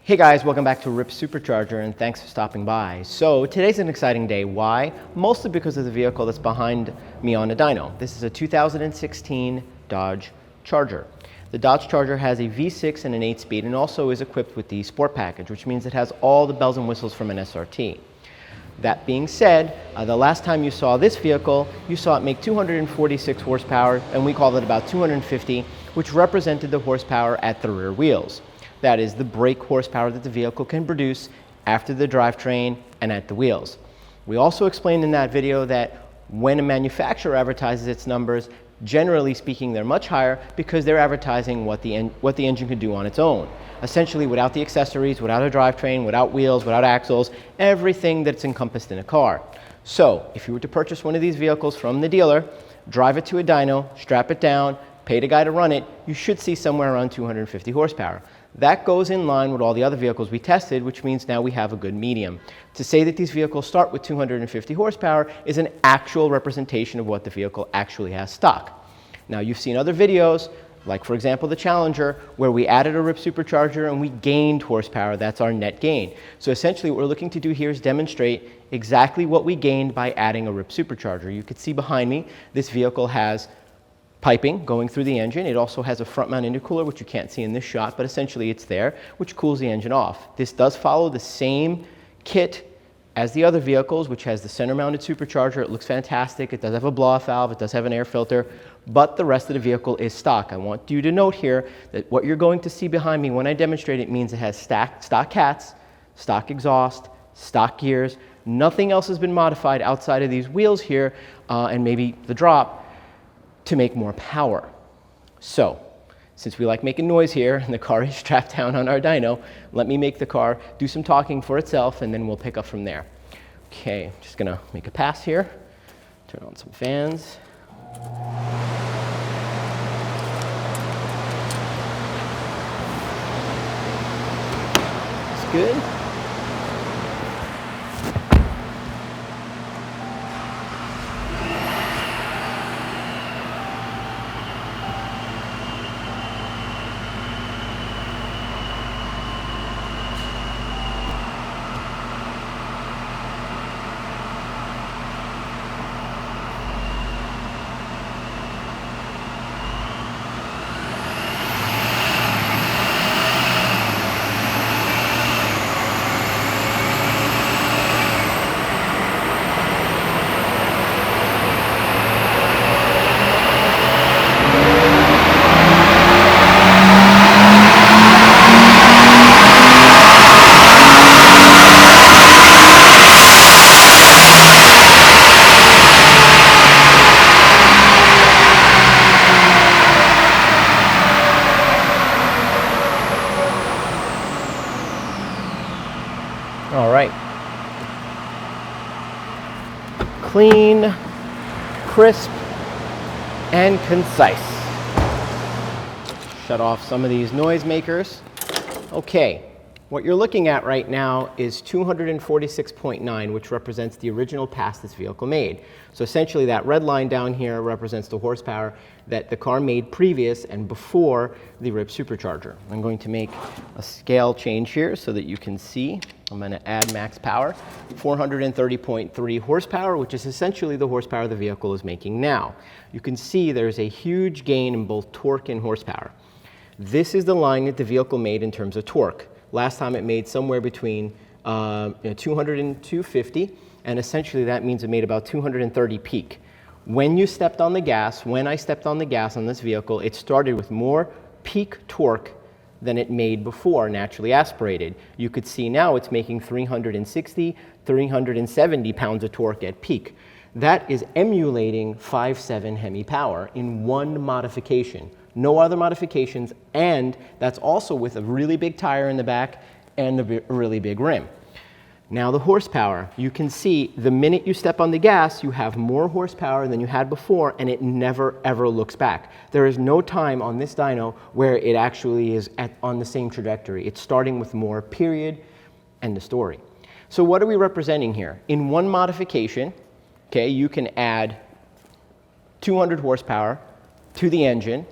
Hey guys, welcome back to RIPP Supercharger and thanks for stopping by. So today's an exciting day. Why? Mostly because of the vehicle that's behind me on the dyno. This is a 2016 Dodge Charger. The Dodge Charger has a V6 and an 8-speed and also is equipped with the Sport Package, which means it has all the bells and whistles from an SRT. That being said, the last time you saw this vehicle, you saw it make 246 horsepower, and we called it about 250, which represented the horsepower at the rear wheels. That is the brake horsepower that the vehicle can produce after the drivetrain and at the wheels. We also explained in that video that when a manufacturer advertises its numbers, generally speaking, they're much higher because they're advertising what the engine can do on its own. Essentially, without the accessories, without a drivetrain, without wheels, without axles, everything that's encompassed in a car. So, if you were to purchase one of these vehicles from the dealer, drive it to a dyno, strap it down, pay the guy to run it, you should see somewhere around 250 horsepower. That goes in line with all the other vehicles we tested, which means now we have a good medium. To say that these vehicles start with 250 horsepower is an actual representation of what the vehicle actually has stock. Now, you've seen other videos, like for example the Challenger, where we added a RIPP Supercharger and we gained horsepower. That's our net gain. So essentially what we're looking to do here is demonstrate exactly what we gained by adding a RIPP Supercharger. You can see behind me, this vehicle has piping going through the engine. It also has a front mount intercooler, which you can't see in this shot, but essentially it's there, which cools the engine off. This does follow the same kit as the other vehicles, which has the center mounted supercharger. It looks fantastic. It does have a blow-off valve. It does have an air filter, but the rest of the vehicle is stock. I want you to note here that what you're going to see behind me when I demonstrate it means it has stock cats, stock exhaust, stock gears. Nothing else has been modified outside of these wheels here and maybe the drop to make more power. So, since we like making noise here and the car is strapped down on our dyno, let me make the car do some talking for itself and then we'll pick up from there. Okay, just gonna make a pass here, turn on some fans. It's good. All right. Clean, crisp, and concise. Shut off some of these noisemakers. Okay, what you're looking at right now is 246.9, which represents the original pass this vehicle made. So essentially that red line down here represents the horsepower that the car made previous and before the RIPP Supercharger. I'm going to make a scale change here so that you can see. I'm going to add max power, 430.3 horsepower, which is essentially the horsepower the vehicle is making now. You can see there's a huge gain in both torque and horsepower. This is the line that the vehicle made in terms of torque. Last time it made somewhere between 200 and 250, and essentially that means it made about 230 peak. When you stepped on the gas, when I stepped on the gas on this vehicle, it started with more peak torque than it made before, naturally aspirated. You could see now it's making 360, 370 pounds of torque at peak. That is emulating 5.7 Hemi power in one modification. No other modifications, and that's also with a really big tire in the back and a really big rim. Now the horsepower, you can see the minute you step on the gas, you have more horsepower than you had before, and it never ever looks back. There is no time on this dyno where it actually is on the same trajectory. It's starting with more, period, end of story. So what are we representing here? In one modification, okay, you can add 200 horsepower to the engine,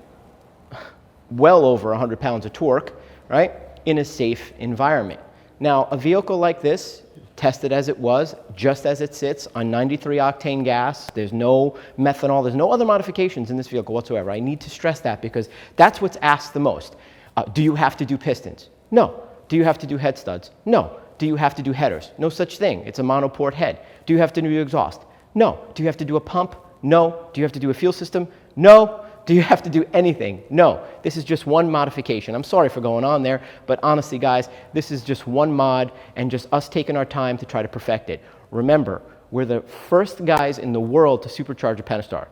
well over 100 pounds of torque, right? in a safe environment. Now, a vehicle like this, tested as it was, just as it sits on 93 octane gas, there's no methanol, there's no other modifications in this vehicle whatsoever. I need to stress that because that's what's asked the most. Do you have to do pistons? No. Do you have to do head studs? No. Do you have to do headers? No such thing. It's a monoport head. Do you have to do exhaust? No. Do you have to do a pump? No. Do you have to do a fuel system? No. Do you have to do anything? No. This is just one modification. I'm sorry for going on there, but honestly, guys, this is just one mod and just us taking our time to try to perfect it. Remember, we're the first guys in the world to supercharge a Pentastar.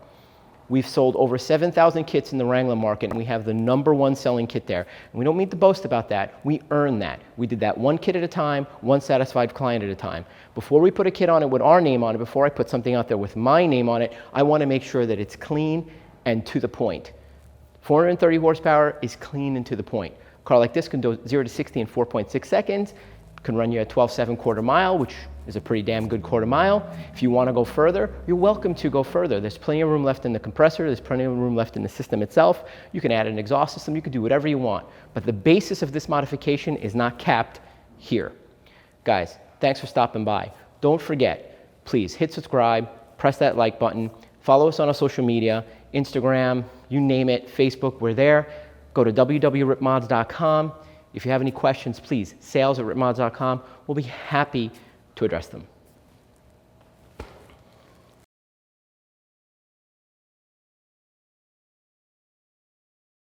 We've sold over 7,000 kits in the Wrangler market, and we have the #1 selling kit there. And we don't mean to boast about that. We earn that. We did that one kit at a time, one satisfied client at a time. Before we put a kit on it with our name on it, before I put something out there with my name on it, I want to make sure that it's clean and to the point. 430 horsepower is clean and to the point. A car like this can do 0 to 60 in 4.6 seconds, can run you at 12.7 quarter mile, which is a pretty damn good quarter mile. If you want to go further, you're welcome to go further. There's plenty of room left in the compressor, there's plenty of room left in the system itself. You can add an exhaust system, you can do whatever you want. But the basis of this modification is not capped here. Guys, thanks for stopping by. Don't forget, please hit subscribe, press that like button, follow us on our social media, Instagram, you name it, Facebook, we're there. Go to www.rippmods.com. If you have any questions, please, sales@rippmods.com. We'll be happy to address them.